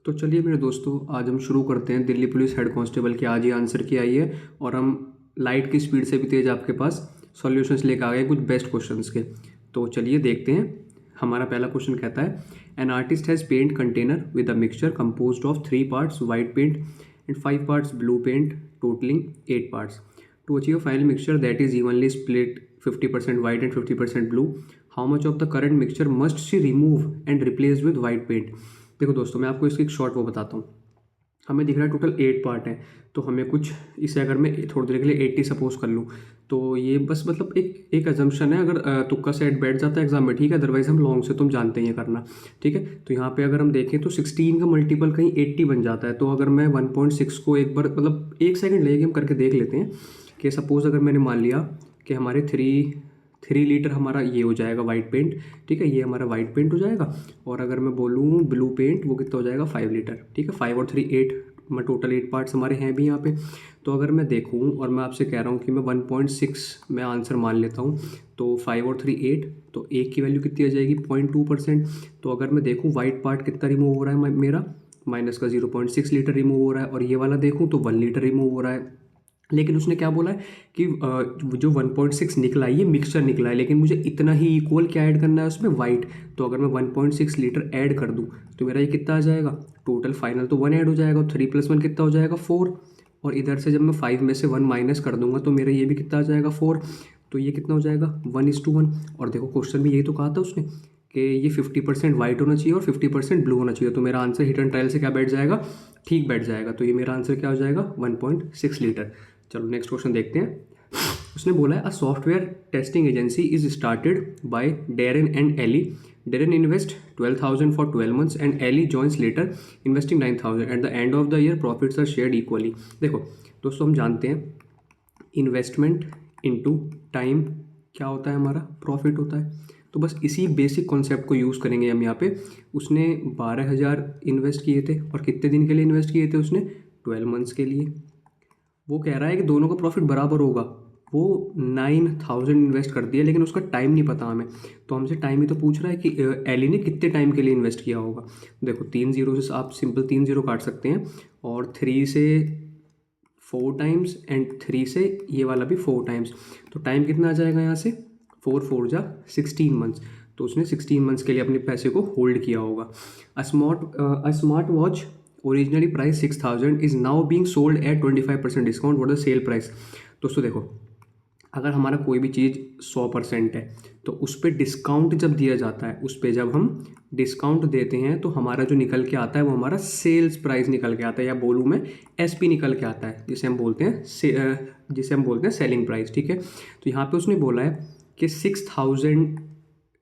तो चलिए मेरे दोस्तों, आज हम शुरू करते हैं दिल्ली पुलिस हेड कांस्टेबल की। आज ही आंसर की आई है और हम लाइट की स्पीड से भी तेज़ आपके पास सॉल्यूशंस लेकर आ गए कुछ बेस्ट क्वेश्चंस के। तो चलिए देखते हैं। हमारा पहला क्वेश्चन कहता है, an artist has paint container with a mixture composed of 3 parts white paint and 5 parts blue paint totalling 8 parts to achieve a final mixture that is evenly split 50% white and 50% blue. How much of the current mixture must she remove and replace with white paint? देखो दोस्तों, मैं आपको इसकी एक short वो बताता हूँ। हमें दिख रहा है टोटल 8 पार्ट हैं, तो हमें कुछ इसे अगर मैं थोड़ी देर के लिए 80 सपोज कर लूँ तो ये बस मतलब एक एक अजम्पशन है। अगर तुक्का सेट बैठ जाता है एग्जाम में, ठीक है, अदरवाइज हम लॉन्ग से तुम जानते हैं ये करना। ठीक है, तो यहाँ पे अगर हम देखें तो 16 का मल्टीपल कहीं 80 बन जाता है। तो अगर मैं 1.6 को एक बार मतलब 1 सेकंड लेके हम करके देख लेते हैं कि सपोज़ अगर मैंने मान लिया कि हमारे 3 लीटर हमारा ये हो जाएगा वाइट पेंट। ठीक है, ये हमारा वाइट पेंट हो जाएगा। और अगर मैं बोलूँ ब्लू पेंट, वो कितना हो जाएगा 5 लीटर। ठीक है, 5 और 3 8, मैं टोटल 8 पार्ट्स हमारे हैं भी यहाँ पे। तो अगर मैं देखूँ और मैं आपसे कह रहा हूँ कि मैं 1.6 मैं आंसर मान लेता हूँ, तो 5 और 3 8, तो एक की वैल्यू कितनी आ जाएगी 0.2%। तो अगर मैं देखूँ वाइट पार्ट कितना रिमूव हो रहा है मेरा, माइनस का 0.6 लीटर रिमूव हो रहा है। और ये वाला देखूँ तो 1 लीटर रिमूव हो रहा है। लेकिन उसने क्या बोला है कि जो 1.6 निकला है ये मिक्सचर निकला है, लेकिन मुझे इतना ही इक्वल क्या ऐड करना है उसमें, वाइट। तो अगर मैं 1.6 लीटर ऐड कर दूं तो मेरा ये कितना आ जाएगा, टोटल फाइनल तो 1 ऐड हो जाएगा। 3 + 1 कितना हो जाएगा 4। और इधर से जब मैं 5 में से 1 माइनस कर दूंगा तो मेरा ये भी कितना आ जाएगा 4। तो ये कितना हो जाएगा 1:1। और देखो क्वेश्चन में यही तो कहा था उसने कि ये 50% वाइट होना चाहिए और 50% ब्लू होना चाहिए। तो मेरा आंसर हिट एंड ट्रायल से क्या बैठ जाएगा, ठीक बैठ जाएगा। तो ये मेरा आंसर क्या हो जाएगा 1.6 लीटर। चलो नेक्स्ट क्वेश्चन देखते हैं। उसने बोला है, a software testing agency is started by Darren and Ellie. Darren invest 12,000 for 12 months and Ellie joins later investing 9,000. At the end of the year profits are shared equally. देखो दोस्तों, हम जानते हैं इन्वेस्टमेंट इनटू टाइम क्या होता है, हमारा profit होता है। तो बस इसी बेसिक कॉन्सेप्ट को यूज़ करेंगे हम यहाँ पे। उसने 12,000 इन्वेस्ट किए थे और कितने दिन के लिए इन्वेस्ट किए थे उसने, 12 months के लिए। वो कह रहा है कि दोनों का प्रॉफिट बराबर होगा। वो 9,000 इन्वेस्ट कर दिया, लेकिन उसका टाइम नहीं पता हमें। तो हमसे टाइम ही तो पूछ रहा है कि एली ने कितने टाइम के लिए इन्वेस्ट किया होगा। देखो 3 जीरो से आप सिंपल 3 जीरो काट सकते हैं, और 3 से 4 टाइम्स एंड 3 से ये वाला भी 4 टाइम्स। तो टाइम कितना आ जाएगा यहाँ से, 4 4 जा 16 मंथ्स। तो उसने 16 मंथ्स के लिए अपने पैसे को होल्ड किया होगा। A smart watch originally price 6,000 is now being sold at 25% discount. What the sale price. दोस्तों देखो, अगर हमारा कोई भी चीज़ 100% है तो उस पर डिस्काउंट जब दिया जाता है, उस पर जब हम डिस्काउंट देते हैं तो हमारा जो निकल के आता है वो हमारा सेल्स प्राइस निकल के आता है, या बोलूँ मैं एसपी निकल के आता है, जिसे हम बोलते हैं सेलिंग प्राइस। ठीक है, तो यहाँ पे उसने बोला है कि 6,000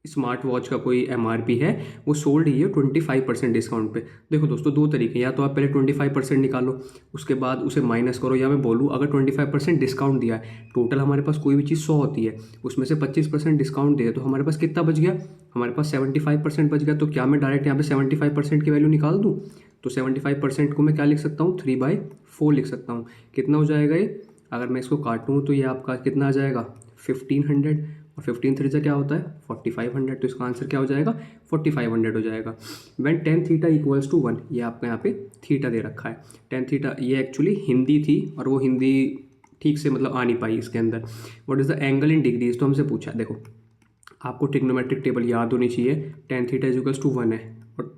स्मार्ट वॉच का कोई एमआरपी है, वो सोल्ड ही है 25% डिस्काउंट पे। देखो दोस्तों, दो तरीके, या तो आप पहले 25% निकालो, उसके बाद उसे माइनस करो, या मैं बोलूँ अगर 25% डिस्काउंट दिया है, टोटल हमारे पास कोई भी चीज़ 100 होती है, उसमें से 25% डिस्काउंट दिया तो हमारे पास कितना बच गया, हमारे पास 75% बच गया। तो क्या मैं डायरेक्ट यहाँ पे 75% की वैल्यू निकाल दूँ, तो 75% को मैं क्या लिख सकता हूँ, 3/4 लिख सकता हूँ। कितना हो जाएगा ये, अगर मैं इसको काटूँ तो ये आपका कितना आ जाएगा 1500, और 15 3 से क्या होता है 4500। तो इसका आंसर क्या हो जाएगा 4500 हो जाएगा। When tan theta equals to 1, ये आपका यहाँ पे थीटा दे रखा है। tan थीटा ये एक्चुअली हिंदी थी, और वो हिंदी ठीक से मतलब आ नहीं पाई इसके अंदर। What is the angle in degrees, तो हमसे पूछा। देखो आपको ट्रिग्नोमेट्रिक टेबल याद होनी चाहिए। tan थीटा इक्वल्स टू 1 है, और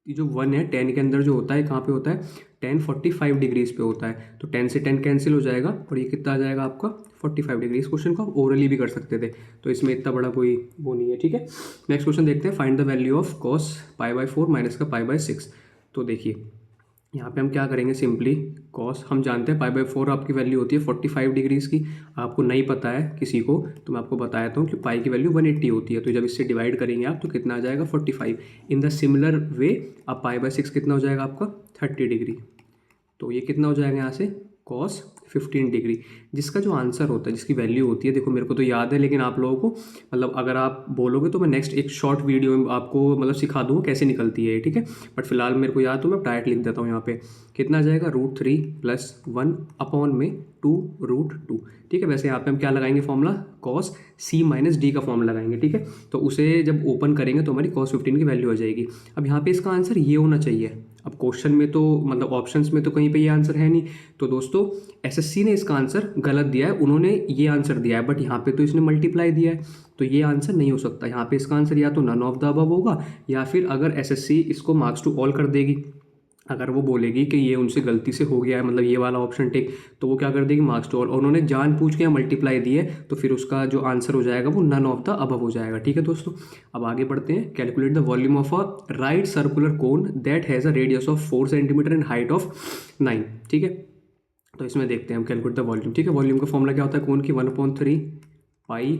ये जो 1 है tan के अंदर जो होता है कहाँ पे होता है, tan 45 डिग्रीज पे होता है। तो 10 से 10 कैंसिल हो जाएगा, और ये कितना आ जाएगा आपका 45 डिग्री। इस क्वेश्चन को आप ओरली भी कर सकते थे, तो इसमें इतना बड़ा कोई वो नहीं है। ठीक है, नेक्स्ट क्वेश्चन देखते हैं। Find the value of cos π/4 minus का π/6। तो देखिए यहाँ पे हम क्या करेंगे, सिंपली कॉस हम जानते हैं π/4 आपकी वैल्यू होती है 45 डिग्रीज़ की। आपको नहीं पता है किसी को तो मैं आपको बताया था कि पाई की वैल्यू 180 होती है। तो जब इससे डिवाइड करेंगे आप तो कितना आ जाएगा 45। इन द सिमिलर वे अब π/6 कितना हो जाएगा आपका 30 डिग्री। तो ये कितना हो जाएगा यहाँ से cos 15 डिग्री, जिसका जो आंसर होता है, जिसकी वैल्यू होती है, देखो मेरे को तो याद है, लेकिन आप लोगों को मतलब अगर आप बोलोगे तो मैं नेक्स्ट एक शॉर्ट वीडियो में आपको मतलब सिखा दूँगा कैसे निकलती है। ठीक है, बट फिलहाल मेरे को याद तो मैं डायरेक्ट लिख देता हूँ यहाँ पे। कितना आ जाएगा √3 + 1 अपॉन में 2√2। ठीक है, वैसे यहाँ पे हम क्या लगाएंगे फॉर्मूला, cos c - d का फॉर्मूला लगाएंगे। ठीक है, तो उसे जब ओपन करेंगे तो हमारी cos 15 की वैल्यू आ जाएगी। अब यहाँ पे इसका आंसर ये होना चाहिए। अब क्वेश्चन में तो मतलब ऑप्शंस में तो कहीं पे ये आंसर है नहीं। तो दोस्तों एसएससी ने इसका आंसर गलत दिया है, उन्होंने ये आंसर दिया है, बट यहाँ पे तो इसने मल्टीप्लाई दिया है, तो ये आंसर नहीं हो सकता। यहाँ पे इसका आंसर या तो नन ऑफ द अबव होगा, या फिर अगर एसएससी इसको मार्क्स टू ऑल कर देगी, अगर वो बोलेगी कि ये उनसे गलती से हो गया है, मतलब ये वाला ऑप्शन टिक, तो वो क्या कर देगी मार्क्स टू ऑल, और उन्होंने जानबूझ के मल्टीप्लाई दिए, तो फिर उसका जो आंसर हो जाएगा वो नन ऑफ द अबव हो जाएगा। ठीक है दोस्तों, अब आगे बढ़ते हैं। Calculate the volume of a right circular cone that has a radius of 4 centimetre and height of 9। ठीक है, तो इसमें देखते हैं हम कैलकुलेट द वॉल्यूम। ठीक है, वॉल्यूम का फॉर्मूला क्या होता है कोन की, 1/3 पाई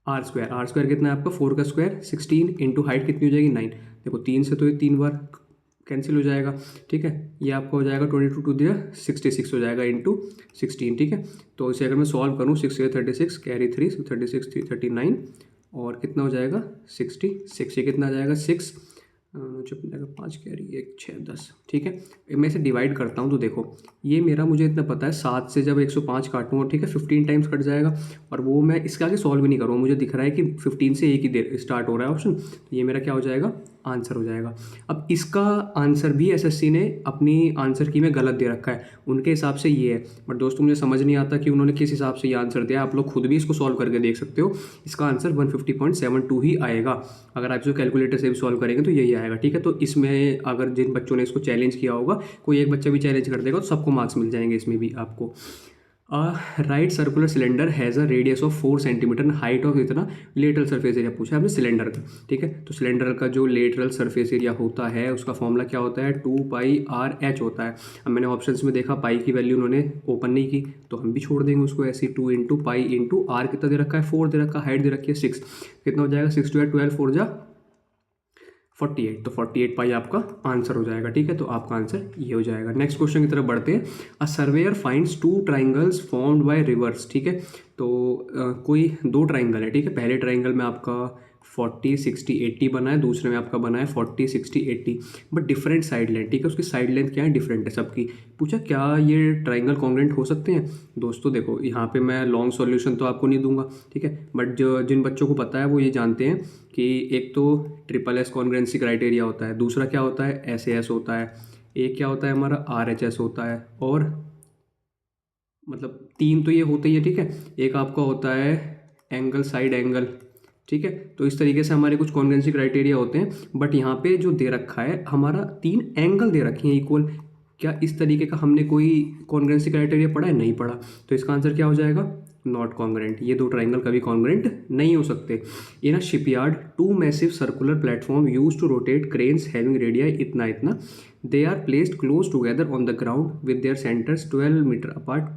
आर स्क्वायर। आर स्क्वायर कितना है आपका 4 का स्क्वायर 16 इंटू हाइट कितनी हो जाएगी 9। देखो 3 से तो ये 3 बार कैंसिल हो जाएगा। ठीक है, ये आपका हो जाएगा 22 टू दिया 66 हो जाएगा इंटू 16। ठीक है, तो इसे अगर मैं सॉल्व करूँ 6 से 36 कैरी 3 36 39 और कितना हो जाएगा 66। ये कितना आ जाएगा 6 जाएगा 5 कैरी 1 6 10। ठीक है, मैं इसे डिवाइड करता हूँ तो देखो ये मेरा मुझे इतना पता है 7 से जब 105 काटूंगा, ठीक है 15 टाइम्स कट जाएगा, और वो मैं इसके आगे सॉल्व भी नहीं करूँगा, मुझे दिख रहा है कि 15 से एक ही देर स्टार्ट हो रहा है ऑप्शन, तो ये मेरा क्या हो जाएगा आंसर हो जाएगा। अब इसका आंसर भी एसएससी ने अपनी आंसर की में गलत दे रखा है, उनके हिसाब से ये है, बट दोस्तों मुझे समझ नहीं आता कि उन्होंने किस हिसाब से ये आंसर दिया। आप लोग खुद भी इसको सॉल्व करके देख सकते हो, इसका आंसर 150.72 ही आएगा। अगर आप इसको कैलकुलेटर से भी सॉल्व करेंगे तो यही आएगा। ठीक है, तो इसमें अगर जिन बच्चों ने इसको चैलेंज किया होगा, कोई एक बच्चा भी चैलेंज कर देगा तो सबको मार्क्स मिल जाएंगे इसमें भी आपको। Right circular cylinder has a radius of 4 centimetre, height of इतना, लेटरल सरफेस एरिया पूछा है हमने सिलेंडर का। ठीक है, तो सिलेंडर का जो लेटरल सरफेस एरिया होता है उसका फॉर्मूला क्या होता है 2πr/h होता है। अब मैंने ऑप्शंस में देखा पाई की वैल्यू उन्होंने ओपन नहीं की, तो हम भी छोड़ देंगे उसको ऐसे ही। 2 इंटू पाई इंटू आर कितना दे रखा है 4 दे रखा है, हाइट दे रखी है 6, कितना हो जाएगा 6 2 12 4 जा 48, तो 48 पाई आपका आंसर हो जाएगा। ठीक है, तो आपका आंसर ये हो जाएगा। नेक्स्ट क्वेश्चन की तरफ बढ़ते हैं। A surveyor finds 2 triangles formed by rivers. ठीक है, तो कोई 2 ट्राइंगल है। ठीक है, पहले ट्राइंगल में आपका 40 60 80 बना है, दूसरे में आपका बना है 40 60 80, बट डिफरेंट साइड लेंथ। ठीक है, उसकी साइड लेंथ क्या है डिफरेंट है सबकी। पूछा क्या ये ट्राइंगल कॉन्ग्रुएंट हो सकते हैं। दोस्तों देखो यहाँ पे मैं लॉन्ग सॉल्यूशन तो आपको नहीं दूंगा, ठीक है, बट जो जिन बच्चों को पता है वो ये जानते हैं कि एक तो SSS कॉन्ग्रुएंसी क्राइटेरिया होता है, दूसरा क्या होता है SAS होता है, एक क्या होता है हमारा RHS होता है, और मतलब 3 तो ये होते ही है। ठीक है, एक आपका होता है एंगल साइड एंगल। ठीक है, तो इस तरीके से हमारे कुछ कॉन्ग्रुएंसी क्राइटेरिया होते हैं, बट यहाँ पे जो दे रखा है हमारा 3 एंगल दे रखे हैं इक्वल। क्या इस तरीके का हमने कोई कॉन्ग्रुएंसी क्राइटेरिया पढ़ा है, नहीं पढ़ा, तो इसका आंसर क्या हो जाएगा नॉट कॉन्ग्रुएंट। ये 2 ट्राइंगल कभी कॉन्ग्रुएंट नहीं हो सकते। In a shipyard 2 massive circular platform use to rotate cranes having radii इतना इतना, they are placed close together on the ground with their centers 12 meter apart,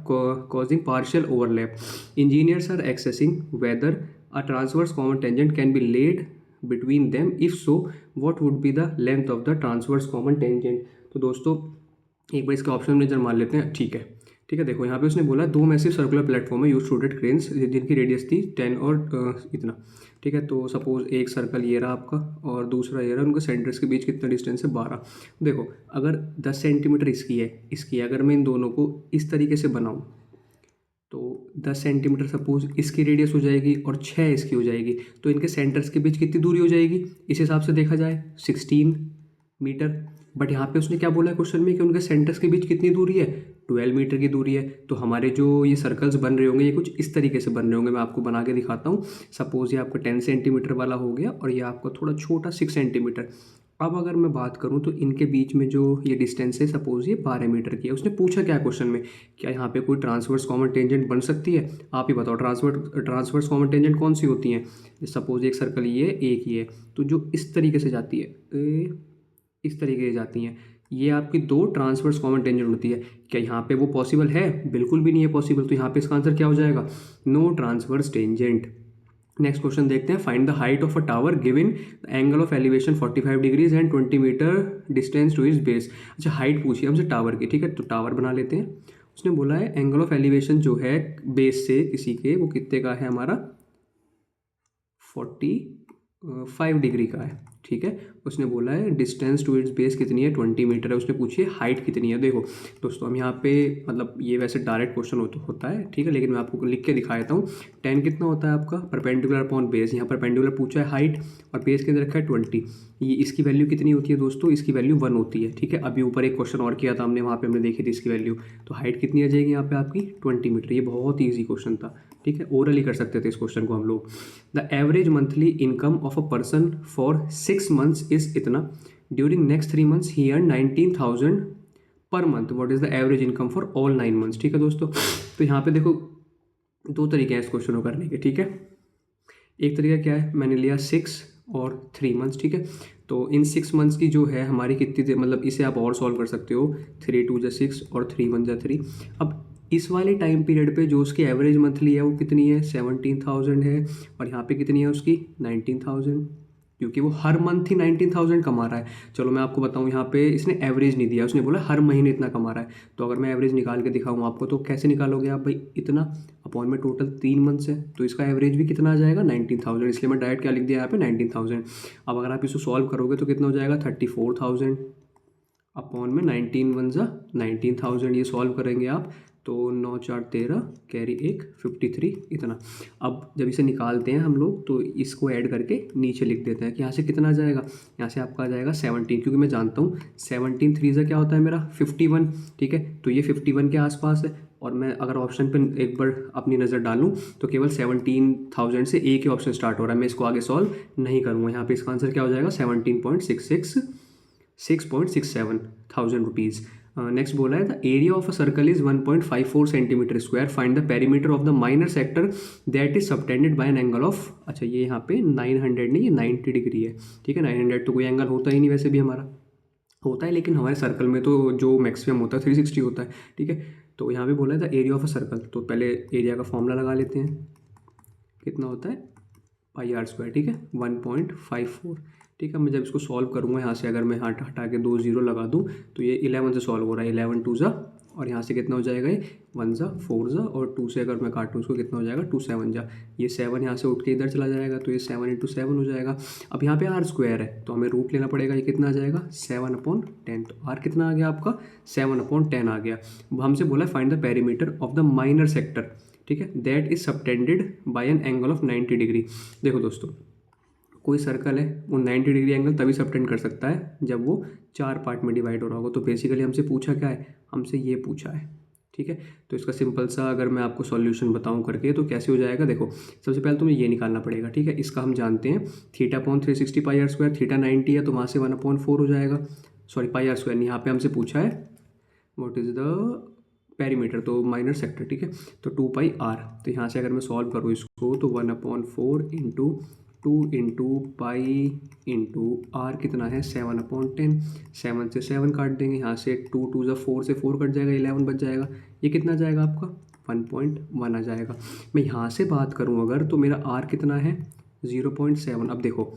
causing partial overlap. Engineers are assessing whether a transverse common tangent can be laid between them. If so, what would be the length of the transverse common tangent? तो दोस्तों एक बार इसके option में नजर मार लेते हैं। ठीक है, ठीक है, देखो यहाँ पे उसने बोला 2 मैसिव सर्कुलर प्लेटफॉर्म है यूज टू रोटेट क्रेन्स जिनकी रेडियस थी 10 और इतना। ठीक है, तो सपोज एक सर्कल ये रहा आपका और दूसरा ये रहा, उनके सेंटर्स के बीच कितना डिस्टेंस है 12। देखो अगर 10 सेंटीमीटर इसकी है, अगर मैं इन दोनों को इस तरीके से बनाऊँ तो 10 सेंटीमीटर सपोज इसकी रेडियस हो जाएगी और 6 इसकी हो जाएगी, तो इनके सेंटर्स के बीच कितनी दूरी हो जाएगी इस हिसाब से देखा जाए 16 मीटर। बट यहाँ पे उसने क्या बोला है क्वेश्चन में कि उनके सेंटर्स के बीच कितनी दूरी है 12 मीटर की दूरी है। तो हमारे जो ये सर्कल्स बन रहे होंगे ये कुछ इस तरीके से बन रहे होंगे, मैं आपको बना के दिखाता हूँ। सपोज ये आपका 10 सेंटीमीटर वाला हो गया और ये आपका थोड़ा छोटा 6 सेंटीमीटर। अब अगर मैं बात करूँ तो इनके बीच में जो ये डिस्टेंस है सपोज ये 12 मीटर की है। उसने पूछा क्या क्वेश्चन में, क्या यहाँ पे कोई ट्रांसवर्स कॉमन टेंजेंट बन सकती है। आप ही बताओ ट्रांसवर्स कॉमन टेंजेंट कौन सी होती हैं। सपोज एक सर्कल ये एक ही है, तो जो इस तरीके से जाती है इस तरीके से जाती हैं, ये आपकी 2 ट्रांसवर्स कॉमन टेंजेंट होती है। क्या यहाँ पे वो पॉसिबल है, बिल्कुल भी नहीं है पॉसिबल, तो यहाँ पे इसका आंसर क्या हो जाएगा no transverse tangent. Next question देखते हैं। Find the height of a tower given angle of elevation 45 degrees and 20 metre distance to its base. अच्छा हाइट पूछी हमसे टावर की, ठीक है, तो टावर बना लेते हैं। उसने बोला है एंगल ऑफ एलिवेशन जो है बेस से किसी के वो कितने का है हमारा 45 डिग्री का है। ठीक है, उसने बोला है डिस्टेंस टू इट्स बेस कितनी है 20 मीटर है, उसने पूछी है हाइट कितनी है। देखो दोस्तों हम यहाँ पे मतलब ये वैसे डायरेक्ट क्वेश्चन होता है, ठीक है, लेकिन मैं आपको लिख के दिखा देता हूँ। 10 कितना होता है आपका परपेंडिकुलर अपॉन बेस, यहाँ परपेंडिकुलर पूछा है हाइट और बेस के अंदर रखा है 20। ये इसकी वैल्यू कितनी होती है दोस्तों, इसकी वैल्यू 1 होती है, ठीक है। अभी ऊपर एक क्वेश्चन और किया था हमने, वहाँ पे हमने देखी थी इसकी वैल्यू। तो हाइट कितनी आ जाएगी यहाँ पे आपकी 20 मीटर। ये बहुत ईजी क्वेश्चन था, ठीक है, ओरली कर सकते थे इस क्वेश्चन को हम लोग। The average monthly income of a person for 6 months is इतना, during next 3 months he earn 19,000 per month, what is the average income for all 9 months, ठीक है दोस्तों। तो यहाँ पे देखो 2 तरीके हैं इस क्वेश्चन को करने के, ठीक है। एक तरीका क्या है, मैंने लिया 6 और 3 मंथ्स, ठीक है। तो इन 6 मंथ्स की जो है हमारी कितनी देर, मतलब इसे आप और सॉल्व कर सकते हो, 3 2 जा 6 और 3 1 जा 3। अब इस वाले टाइम पीरियड पे जो उसकी एवरेज मंथली है वो कितनी है 17,000 है, और यहाँ पे कितनी है उसकी 19,000, क्योंकि वो हर मंथ ही 19,000 कमा रहा है। चलो मैं आपको बताऊँ, यहाँ पे इसने एवरेज नहीं दिया, उसने बोला हर महीने इतना कमा रहा है। तो अगर मैं एवरेज निकाल के दिखाऊँ आपको तो कैसे निकालोगे आप भाई, इतना अपॉन में टोटल 3 मंथ्स है तो इसका एवरेज भी कितना आ जाएगा 19,000, इसलिए मैं डायरेक्ट क्या लिख दिया यहाँ पे 19,000। अब अगर आप इसको सॉल्व करोगे तो कितना हो जाएगा 34,000 अपॉन में 19 वन जा 19,000, ये सॉल्व करेंगे आप तो 9 4 13 कैरी 1 53 इतना। अब जब इसे निकालते हैं हम लोग तो इसको ऐड करके नीचे लिख देते हैं कि यहाँ से कितना आ जाएगा, यहाँ से आपका आ जाएगा 17, क्योंकि मैं जानता हूँ 17 3 जा क्या होता है मेरा 51, ठीक है। तो ये 51 के आसपास है, और मैं अगर ऑप्शन पे एक बार अपनी नज़र डालूँ तो केवल 17,000 से एक ही ऑप्शन स्टार्ट हो रहा है, मैं इसको आगे सॉल्व नहीं करूँगा। यहाँ पे इसका आंसर क्या हो जाएगा 6.67 थाउजेंड रुपीज़। नेक्स्ट बोला है the area of a circle is 1.54 centimetre square, find the perimeter of the minor sector that is subtended bye an angle of, अच्छा ये यहाँ पे 900 नहीं, ये 90 डिग्री है, ठीक है। 900 तो कोई एंगल होता ही नहीं, वैसे भी हमारा होता है लेकिन हमारे सर्कल में तो जो मैक्सिमम होता है 360 होता है, ठीक है। तो यहाँ पे बोला है the area of a circle, तो पहले एरिया का फॉर्मूला लगा लेते हैं, कितना होता है पाई आर स्क्वायर, ठीक है 1.54, ठीक है। मैं जब इसको सॉल्व करूँगा यहाँ से अगर मैं हटा के 2 0 लगा दूँ तो ये 11 से सॉल्व हो रहा है, 11 2 जा, और यहाँ से कितना हो जाएगा ये 1 जा 4 जा, और 2 से अगर मैं काटूँ उसको कितना हो जाएगा 2 7 जा, ये 7 यहाँ से उठ के इधर चला जाएगा तो ये 7 × 7 हो जाएगा। अब यहाँ पे आर स्क्वायर है तो हमें रूट लेना पड़ेगा, ये कितना आ जाएगा 7/10, तो आर कितना आ गया आपका 7/10 आ गया। हमसे बोला है find the perimeter of the minor sector, ठीक है, that is subtended bye an angle of 90 degree. देखो दोस्तों कोई सर्कल है वो 90 डिग्री एंगल तभी सबटेंड कर सकता है जब वो 4 पार्ट में डिवाइड हो रहा होगा। तो बेसिकली हमसे पूछा क्या है, हमसे ये पूछा है, ठीक है। तो इसका सिंपल सा अगर मैं आपको सॉल्यूशन बताऊं करके तो कैसे हो जाएगा, देखो सबसे पहले तुम्हें ये निकालना पड़ेगा, ठीक है। इसका हम जानते हैं θ/360 पाई आर स्क्वायर, थीटा 90 है तो वहाँ से 1/4 हो जाएगा, सॉरी पाई आर स्क्वायर, यहाँ पे हमसे पूछा है व्हाट इज़ द पेरीमीटर, तो माइनर सेक्टर, ठीक है। तो 2 पाई आर, तो यहाँ से अगर मैं सॉल्व करूँ इसको तो 1/4 into 2 into pi into r कितना है 7/10, 7 से 7 काट देंगे, यहाँ से 2 2 जा 4 से 4 कट जाएगा, 11 बच जाएगा, ये कितना जाएगा आपका 1.1 आ जाएगा। मैं यहाँ से बात करूँ अगर तो मेरा आर कितना है 0.7। अब देखो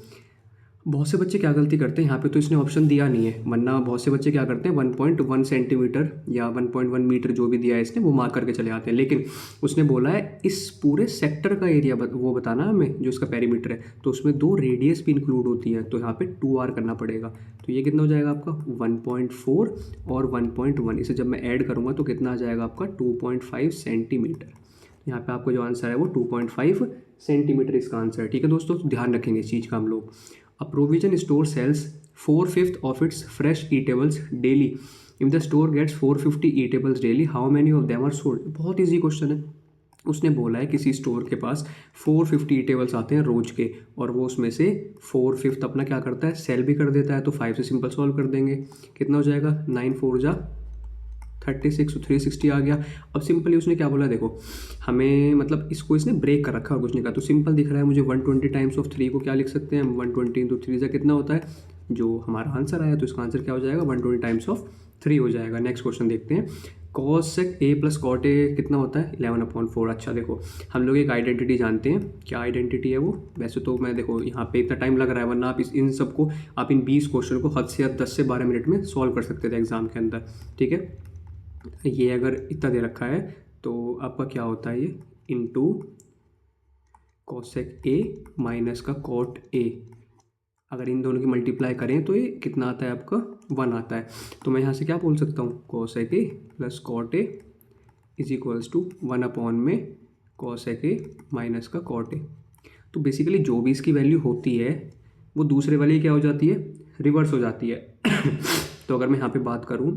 बहुत से बच्चे क्या गलती करते हैं, यहाँ पे तो इसने ऑप्शन दिया नहीं है, वरना बहुत से बच्चे क्या करते हैं 1.1 सेंटीमीटर या 1.1 मीटर जो भी दिया है इसने वो मार्क करके चले आते हैं, लेकिन उसने बोला है इस पूरे सेक्टर का एरिया वो बताना हमें जो इसका पेरीमीटर है, तो उसमें 2 रेडियस भी इंक्लूड होती है, तो यहाँ पे 2r करना पड़ेगा। तो ये कितना हो जाएगा आपका 1.4 और 1.1, इसे जब मैं ऐड करूँगा तो कितना आ जाएगा आपका 2.5 सेंटीमीटर। यहाँ पे आपको जो आंसर है वो 2.5 सेंटीमीटर इसका आंसर है, ठीक है दोस्तों। ध्यान रखेंगे इस चीज़ का हम लोग। A provision store sells 4/5 of its fresh eatables daily. If the store gets 450 eatables daily, how many of them are sold? बहुत इजी क्वेश्चन है। उसने बोला है किसी स्टोर के पास 450 ईटेबल्स आते हैं रोज के, और वो उसमें से 4/5 अपना क्या करता है सेल भी कर देता है, तो 5 से सिंपल सॉल्व कर देंगे, कितना हो जाएगा 9 4 जा 36, 360 आ गया। अब सिंपली उसने क्या बोला, देखो हमें मतलब इसको इसने ब्रेक कर रखा और कुछ नहीं कहा, तो सिंपल दिख रहा है मुझे 120 टाइम्स ऑफ 3 को क्या लिख सकते हैं 120 × 3 से कितना होता है, जो हमारा आंसर आया तो इसका आंसर क्या हो जाएगा 120 टाइम्स ऑफ 3 हो जाएगा। नेक्स्ट क्वेश्चन देखते हैं, cos a + cot a कितना होता है 11/4। अच्छा देखो हम लोग एक आइडेंटिटी जानते हैं, क्या आइडेंटिटी है वो, वैसे तो मैं देखो यहाँ पे इतना टाइम लग रहा है वरना आप इन सबको आप इन 20 क्वेश्चन को हद से हद 10 से 12 मिनट में सॉल्व कर सकते थे एग्जाम के अंदर, ठीक है। ये अगर इतना दे रखा है तो आपका क्या होता है ये इंटू cosec a माइनस का cot a, अगर इन दोनों की मल्टीप्लाई करें तो ये कितना आता है आपका 1 आता है। तो मैं यहाँ से क्या बोल सकता हूँ, cosec a plus cot a is equals to 1 में cosec a माइनस का cot a। तो बेसिकली जो भी इसकी वैल्यू होती है वो दूसरे वाली क्या हो जाती है, रिवर्स हो जाती है। तो अगर मैं यहाँ पे बात करूँ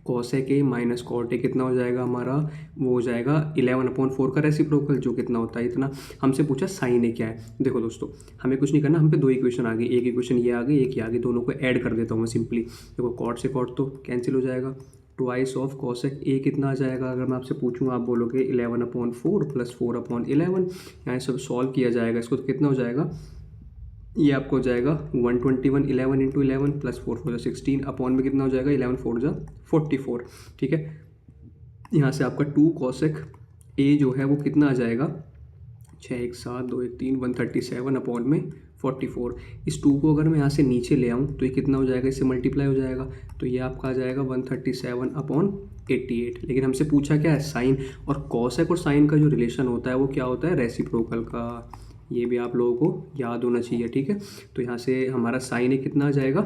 cosec a minus cot a कितना हो जाएगा हमारा, वो हो जाएगा 11/4 का रेसिप्रोकल, जो कितना होता है इतना। हमसे पूछा साइन ए क्या है। देखो दोस्तों, हमें कुछ नहीं करना, हम पे दो इक्वेशन आ गई, एक इक्वेशन ये आ गई, एक ये आ गई, दोनों को ऐड कर देता हूँ मैं सिंपली। देखो cot से cot तो कैंसिल हो जाएगा, ट्वाइस ऑफ cosec a कितना आ जाएगा, अगर मैं आपसे पूछूँ आप बोलोगे 11/4 प्लस 4/11। यहाँ सब सॉल्व किया जाएगा इसको, तो कितना हो जाएगा, ये आपको हो जाएगा 121, 11 इंटू 11 प्लस 4 4 16 अपॉन में कितना हो जाएगा 11 4 44। ठीक है, यहाँ से आपका 2 cosec a जो है वो कितना आ जाएगा 6 1 7 2 1 3 137 अपॉन में 44। इस 2 को अगर मैं यहाँ से नीचे ले आऊँ तो ये कितना हो जाएगा, इससे मल्टीप्लाई हो जाएगा, तो ये आपका आ जाएगा 137 अपॉन 88। लेकिन हमसे पूछा क्या है, साइन, और cosec और साइन का जो रिलेशन होता है वो क्या होता है, रेसिप्रोकल का। ये भी आप लोगों को याद होना चाहिए। ठीक है, तो यहाँ से हमारा साइन एक कितना आ जाएगा,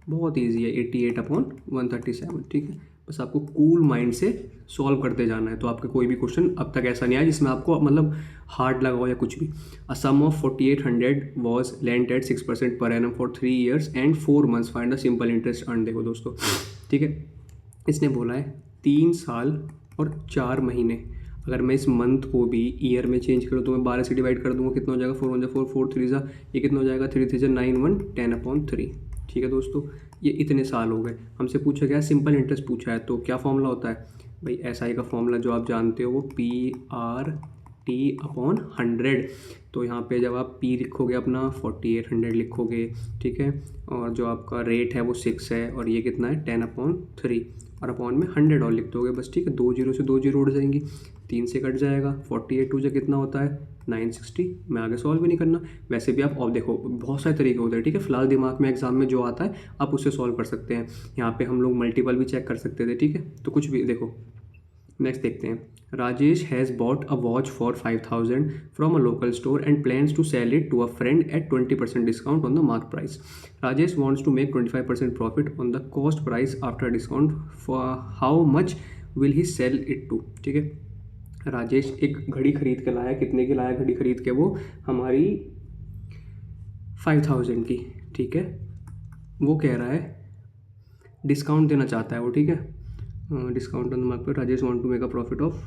बहुत इजी है, 88 अपॉन 137। ठीक है, बस आपको कूल माइंड से सॉल्व करते जाना है। तो आपका कोई भी क्वेश्चन अब तक ऐसा नहीं आया जिसमें आपको मतलब हार्ड लगा हो या कुछ भी। A sum of 4800 was lent at 6% per annum for 3 years and 4 months, find the simple interest earn. देखो दोस्तों, ठीक है, इसने बोला है 3 साल और 4 महीने। अगर मैं इस मंथ को भी ईयर में चेंज करूँ तो मैं 12 से डिवाइड कर दूंगा, कितना हो जाएगा 4 1 4 4 3 ये कितना हो जाएगा 3 3 9 1 10/3। ठीक है दोस्तों, ये इतने साल हो गए। हमसे पूछा गया सिंपल इंटरेस्ट पूछा है, तो क्या फॉर्मूला होता है भाई, SI का फॉर्मूला जो आप जानते हो वो PRT/100। तो यहाँ पे जब आप P लिखोगे अपना 4800 लिखोगे, ठीक है, और जो आपका रेट है वो 6 है, और ये कितना है 10/3, और अपॉन में 100 और लिख दोगे बस। ठीक है, 2 0 से 2 0 उड़ जाएंगी, 3 से कट जाएगा, 48 2 कितना होता है 960। मैं आगे सॉल्व भी नहीं करना, वैसे भी आप, और देखो बहुत सारे तरीके होते हैं। ठीक है, फिलहाल दिमाग में एग्जाम में जो आता है आप उससे सॉल्व कर सकते हैं। यहाँ पे हम लोग मल्टीपल भी चेक कर सकते थे। ठीक है, तो कुछ भी देखो, नेक्स्ट देखते हैं। Rajesh has bought a watch for 5000 from a local store and plans to sell it to a friend at 20% discount on the mark price. Rajesh wants to make 25% profit on the cost price after discount, for how much will he sell it to. ठीक है, राजेश एक घड़ी खरीद के लाया, कितने की लाया घड़ी खरीद के, वो हमारी 5000 की। ठीक है, वो कह रहा है डिस्काउंट देना चाहता है वो। ठीक है, डिस्काउंट ऑन द मार्क पर Rajesh want to make a profit of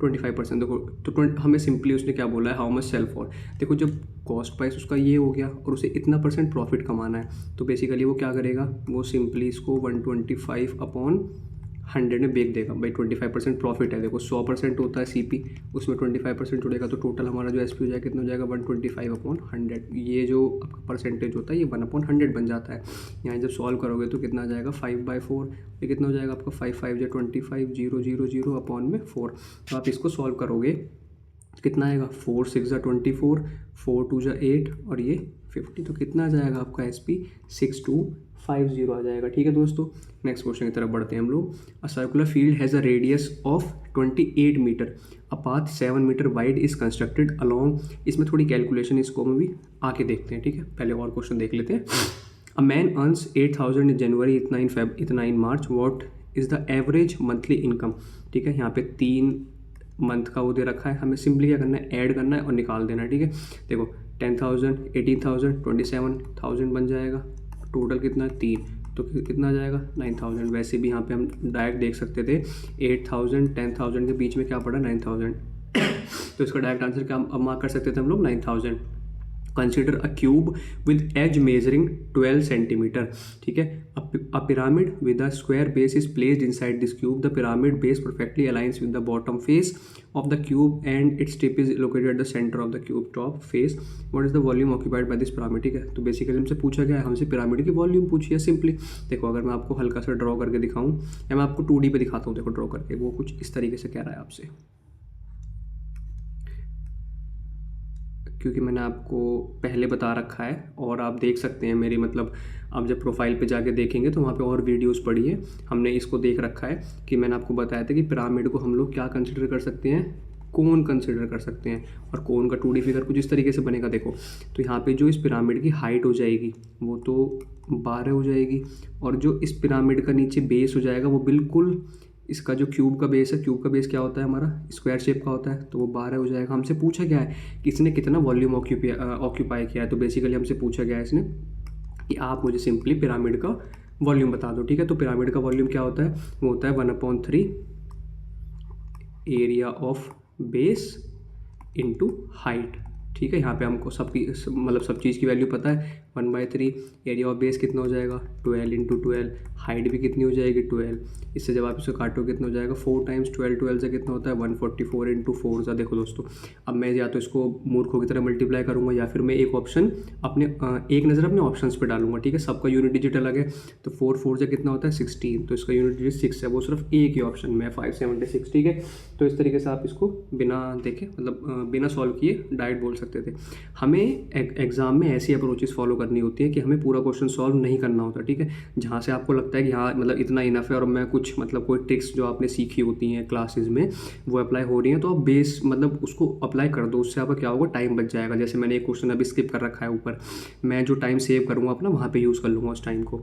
25%। देखो तो हमें सिंपली उसने क्या बोला है, हाउ मच सेल फॉर। देखो जब कॉस्ट प्राइस उसका ये हो गया और उसे इतना % प्रॉफिट कमाना है, तो बेसिकली वो क्या करेगा, वो सिंपली इसको 125/100 में बेच देगा। भाई 25% प्रॉफिट है, देखो 100% होता है CP, उसमें 25% जुड़ेगा, तो टोटल हमारा जो SP हो जाएगा कितना हो जाएगा 125/100। ये जो आपका परसेंटेज होता है ये 1/100 बन जाता है। यहाँ जब सॉल्व करोगे तो कितना आ जाएगा 5/4, ये कितना हो जाएगा आपका 5 5 या 25 0 0 0 अपॉन में 4। तो आप इसको सॉल्व करोगे कितना आएगा 4 6 24, 4 2 8 और ये 50, तो कितना आ जाएगा आपका SP 6250 आ जाएगा। ठीक है दोस्तों, नेक्स्ट क्वेश्चन की तरफ बढ़ते हैं हम लोग। A circular field has a radius of 28 metre, a path 7 metre wide is constructed along. इसमें थोड़ी कैलकुलेशन इसको में भी आके देखते हैं। ठीक है, पहले और क्वेश्चन देख लेते हैं। A man earns 8000 in January, इतना in March, what is the average monthly income. ठीक है, यहाँ पे 3 मंथ का वो दे रखा है, हमें सिंपली क्या करना है, ऐड करना है और निकाल देना है। ठीक है, देखो 10,000 18,000 27,000 बन जाएगा, टोटल कितना है 3, तो कितना आ जाएगा 9,000। वैसे भी यहाँ पे हम डायरेक्ट देख सकते थे 8,000 10,000 के बीच में क्या पड़ा 9,000, तो इसका डायरेक्ट आंसर क्या अब मार्क कर सकते थे हम लोग 9,000। Consider a cube with edge measuring 12 centimetre. ठीक है, a pyramid with a square base is placed inside this cube. The pyramid base perfectly aligns with the bottom face of the cube and its tip is located at the centre of the cube top face. What is the volume occupied by this pyramid. ठीक है, तो basically हमसे पूछा गया है, हमसे pyramid की volume पूछी है सिंपली। देखो अगर मैं आपको हल्का सा ड्रॉ करके दिखाऊं, या मैं आपको 2D पे दिखाता हूँ, देखो ड्रॉ करके, वो कुछ इस तरीके से कह रहा है आपसे, क्योंकि मैंने आपको पहले बता रखा है और आप देख सकते हैं मेरी, मतलब आप जब प्रोफाइल पे जाके देखेंगे तो वहाँ पे और वीडियोस पड़ी है, हमने इसको देख रखा है कि मैंने आपको बताया था कि पिरामिड को हम लोग क्या कंसिडर कर सकते हैं, कोन कंसिडर कर सकते हैं। और कोन का 2D फिगर कुछ इस तरीके से बनेगा देखो। तो यहाँ पे जो इस पिरामिड की हाइट हो जाएगी वो तो 12 हो जाएगी, और जो इस पिरामिड का नीचे बेस हो जाएगा वो बिल्कुल इसका जो क्यूब का बेस है, क्यूब का बेस क्या होता है हमारा, स्क्वायर शेप का होता है, तो वो 12 हो जाएगा। हमसे पूछा गया है कि इसने कितना वॉल्यूम ऑक्यूपाई किया है, तो बेसिकली हमसे पूछा गया है इसने कि आप मुझे सिंपली पिरामिड का वॉल्यूम बता दो, ठीक है। तो पिरामिड का वॉल्यूम क्या होता है, वो होता है 1/3 area of base into height, ठीक है। यहाँ पे हमको सबकी मतलब सब चीज़ की वैल्यू पता है। 1/3 एरिया ऑफ बेस कितना हो जाएगा 12 × 12, हाइट भी कितनी हो जाएगी 12। इससे जब आप इसे काटो कितना हो जाएगा 4 × 12, 12 से कितना होता है 144 × 4 सा। देखो दोस्तों, अब मैं या तो इसको मूर्खों की तरह मल्टीप्लाई करूँगा या फिर मैं एक ऑप्शन अपने एक नज़र अपने ऑप्शंस पे डालूंगा, ठीक है। सबका यूनिट डिजिट अलग है, तो 4 से कितना होता है 16, तो इसका यूनिट डिजिट 6 है, वो सिर्फ एक ही ऑप्शन में 576, ठीक है। तो इस तरीके से आप इसको बिना देखे मतलब बिना सॉल्व किए डायरेक्ट बोल सकते थे। हमें एग्जाम में ऐसी अप्रोचेस फॉलो करनी होती है कि हमें पूरा क्वेश्चन सॉल्व नहीं करना होता, ठीक है। जहाँ से आपको लगता है कि हाँ मतलब इतना इनफ है और मैं कुछ मतलब कोई ट्रिक्स जो आपने सीखी होती हैं क्लासेस में वो अप्लाई हो रही हैं, तो आप बेस मतलब उसको अप्लाई कर दो, उससे आपका क्या होगा टाइम बच जाएगा। जैसे मैंने एक क्वेश्चन अभी स्किप कर रखा है ऊपर, मैं जो टाइम सेव करूँगा अपना वहाँ पर यूज़ कर लूँगा उस टाइम को।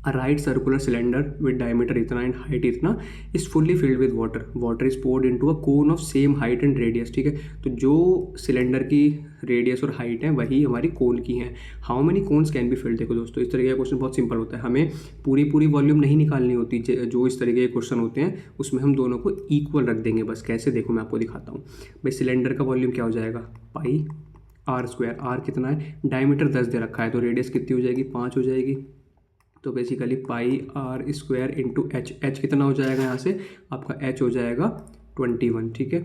A right circular cylinder with diameter इतना and height इतना is fully filled with water. Water is poured into a cone of same height and radius, ठीक है। तो जो सिलेंडर की रेडियस और हाइट है वही हमारी कोन की हैं। How many cones can be filled. देखो दोस्तों, इस तरीके का क्वेश्चन बहुत सिंपल होता है, हमें पूरी वॉल्यूम नहीं निकालनी होती। जो इस तरीके के क्वेश्चन होते हैं उसमें हम दोनों को इक्वल रख देंगे बस। कैसे देखो मैं आपको दिखाता हूँ भाई। सिलेंडर का वॉल्यूम क्या हो जाएगा पाई r², r कितना है, डायमीटर 10 दे रखा है, तो रेडियस कितनी हो जाएगी 5 हो जाएगी। तो बेसिकली πr² इंटू एच कितना हो जाएगा यहाँ से आपका h हो जाएगा 21, ठीक है।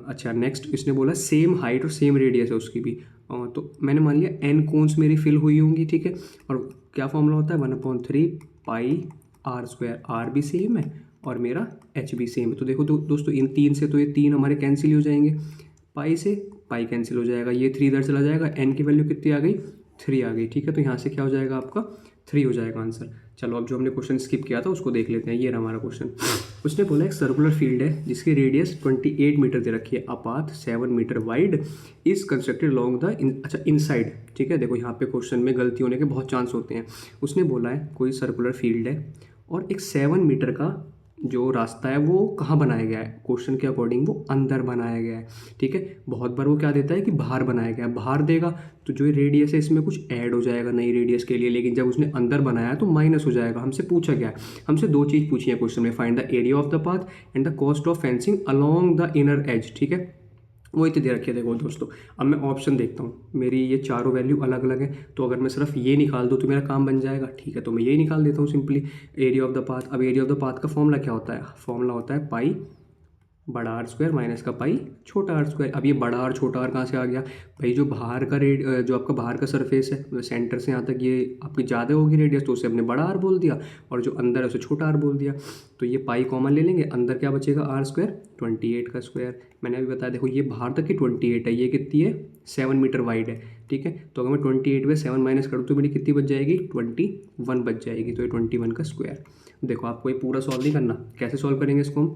अच्छा नेक्स्ट इसने बोला सेम हाइट और सेम रेडियस है उसकी भी, तो मैंने मान लिया n कोन्स मेरी फिल हुई होंगी, ठीक है। और क्या फॉर्मूला होता है 1/3 πr², r भी सेम है और मेरा h भी सेम है। तो देखो दोस्तों इन 3 से तो ये 3 हमारे कैंसिल हो जाएंगे, पाई से पाई कैंसिल हो जाएगा, ये 3 इधर चला जाएगा, n की वैल्यू कितनी आ गई 3 आ गई, ठीक है। तो यहाँ से क्या हो जाएगा आपका 3 हो जाएगा आंसर। चलो अब जो हमने क्वेश्चन स्किप किया था उसको देख लेते हैं। ये रहा हमारा क्वेश्चन। उसने बोला एक सर्कुलर फील्ड है जिसकी रेडियस 28 मीटर दे रखी है, a path 7 metre wide is constructed long the inside, ठीक है। देखो यहाँ पे क्वेश्चन में गलती होने के बहुत चांस होते हैं। उसने बोला है कोई सर्कुलर फील्ड है और एक 7 मीटर का जो रास्ता है वो कहाँ बनाया गया है, क्वेश्चन के अकॉर्डिंग वो अंदर बनाया गया है, ठीक है। बहुत बार वो क्या देता है कि बाहर बनाया गया है, बाहर देगा तो जो रेडियस है इसमें कुछ ऐड हो जाएगा नई रेडियस के लिए, लेकिन जब उसने अंदर बनाया तो माइनस हो जाएगा। हमसे पूछा गया है, हमसे 2 चीज़ पूछी है क्वेश्चन में, find the area of the path and the cost of fencing along the inner as, ठीक है। वो इतने दे रखे देखो दोस्तों। अब मैं ऑप्शन देखता हूँ, मेरी ये चारों वैल्यू अलग अलग है, तो अगर मैं सिर्फ ये निकाल दूँ तो मेरा काम बन जाएगा, ठीक है। तो मैं ये निकाल देता हूँ simply area of the path. अब एरिया ऑफ द पाथ का फॉर्मूला क्या होता है, फॉर्मूला होता है पाई बड़ा r² माइनस का पाई छोटा r²। अब ये बड़ा r छोटा r कहाँ से आ गया भाई, जो बाहर का जो आपका बाहर का सरफेस है मतलब सेंटर से यहाँ तक ये आपकी ज़्यादा होगी रेडियस, तो उसे हमने बड़ा r बोल दिया, और जो अंदर है उसे छोटा r बोल दिया। तो ये पाई कॉमन ले लेंगे, अंदर क्या बचेगा r², 28 का स्क्वायर। मैंने अभी बताया देखो ये बाहर तक की 28 है, ये कितनी है 7 मीटर वाइड है, ठीक है। तो अगर मैं 28 में 7 माइनस करूँ तो मेरी कितनी बच जाएगी 21 बच जाएगी, तो ये 21 का स्क्वायर। देखो आपको ये पूरा सॉल्व नहीं करना, कैसे सॉल्व करेंगे इसको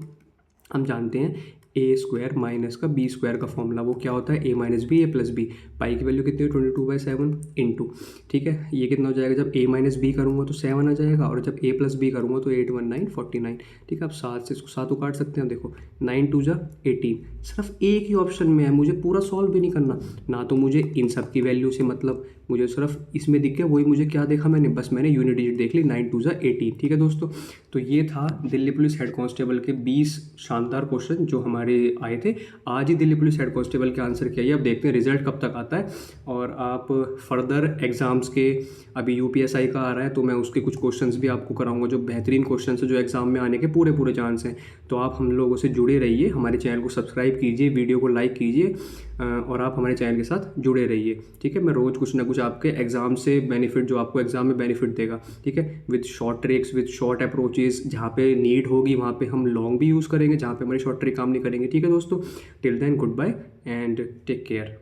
हम जानते हैं a² माइनस का b² का फॉर्मूला वो क्या होता है a minus b a plus b. Pi की वैल्यू कितनी है 22/7 इंटू, ठीक है। ये कितना हो जाएगा जब a माइनस बी करूँगा तो 7 आ जाएगा, और जब a प्लस बी करूँगा तो 8 1 9 49, ठीक है। अब 7 से इसको 7 काट सकते हैं। देखो 9 2 जा 18, सिर्फ एक ही ऑप्शन में है, मुझे पूरा सॉल्व भी नहीं करना ना, तो मुझे इन सब की वैल्यू से मतलब मुझे सिर्फ इसमें दिख गया वही मुझे क्या देखा मैंने, बस मैंने यूनिट डिजिट देख ली 9 2 जा 18, ठीक है दोस्तों। तो ये था दिल्ली पुलिस हेड कांस्टेबल के 20 शानदार क्वेश्चन जो हमारे आए थे। आज ही दिल्ली पुलिस हेड कांस्टेबल के आंसर किया है, अब देखते हैं रिजल्ट कब तक आता है। और आप फर्दर एग्ज़ाम्स के अभी UPSI का आ रहा है तो मैं उसके कुछ क्वेश्चंस भी आपको कराऊंगा जो बेहतरीन क्वेश्चन है, जो एग्ज़ाम में आने के पूरे चांस हैं। तो आप हम लोगों से जुड़े रहिए, हमारे चैनल को सब्सक्राइब कीजिए, वीडियो को लाइक कीजिए और आप हमारे चैनल के साथ जुड़े रहिए, ठीक है। मैं रोज़ कुछ ना कुछ आपके एग्ज़ाम से बेनिफिट जो आपको एग्ज़ाम में बेनिफिट देगा, ठीक है, with short tricks, with short approaches, जहाँ पे नीड होगी वहाँ पे हम लॉन्ग भी यूज़ करेंगे, जहाँ पे हमारी शॉर्ट ट्रिक काम नहीं करेंगे, ठीक है दोस्तों। Till then goodbye and take care,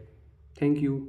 thank you.